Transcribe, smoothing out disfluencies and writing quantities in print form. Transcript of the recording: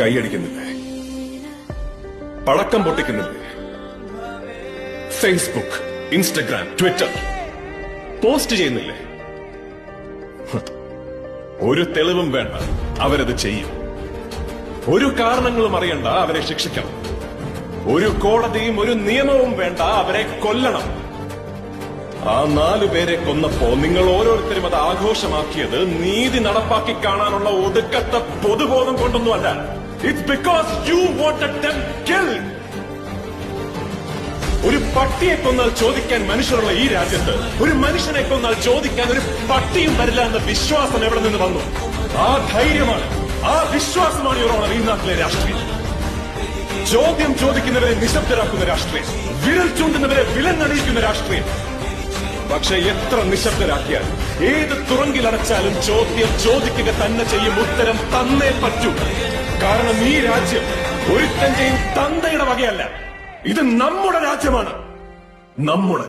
കൈയടിക്കുന്നില്ലേ? പടക്കം പൊട്ടിക്കുന്നില്ലേ? Facebook, Instagram, Twitter post ചെയ്യുന്നില്ലേ? ഒരു തെളിവും വേണ്ട, അവരത് ചെയ്യും. ഒരു കാരണങ്ങളും അറിയണ്ട, അവരെ ശിക്ഷിക്കണം. ഒരു കോടതിയും ഒരു നിയമവും വേണ്ട, അവരെ കൊല്ലണം. ആ 4 പേരെ കൊന്നപ്പോ നിങ്ങൾ ഓരോരുത്തരും അത് ആഘോഷമാക്കിയത് നീതി നടപ്പാക്കി കാണാനുള്ള ഒതുക്കത്തെ പൊതുബോധം കൊണ്ടൊന്നുമല്ല. It's because you wanted them killed. ഒരു പട്ടിയെ കൊന്നാൽ ചോദിക്കാൻ മനുഷ്യരുള്ള ഈ രാജ്യത്ത് ഒരു മനുഷ്യനെ കൊന്നാൽ ചോദിക്കാൻ ഒരു പട്ടിയും വരില്ല എന്ന വിശ്വാസം എവിടെ നിന്ന് വന്നു? ആ ധൈര്യമാണ്, ആ വിശ്വാസമാണ് യുവർ ഈ നാട്ടിലെ രാഷ്ട്രീയം. ചോദ്യം ചോദിക്കുന്നവരെ നിശബ്ദരാക്കുന്ന രാഷ്ട്രീയം, വിരൽ ചൂണ്ടുന്നവരെ വിലങ്ങണിയിക്കുന്ന രാഷ്ട്രീയം. പക്ഷെ എത്ര നിശബ്ദരാക്കിയാൽ, ഏത് തുറങ്കിലടച്ചാലും ചോദ്യം ചോദിക്കുക തന്നെ ചെയ്യും, ഉത്തരം തന്നേ പറ്റൂ. കാരണം ഈ രാജ്യം ഒരുത്തന്റെയും തന്തയുടെ വകയല്ല. ഇത് നമ്മുടെ രാജ്യമാണ്, നമ്മുടെ.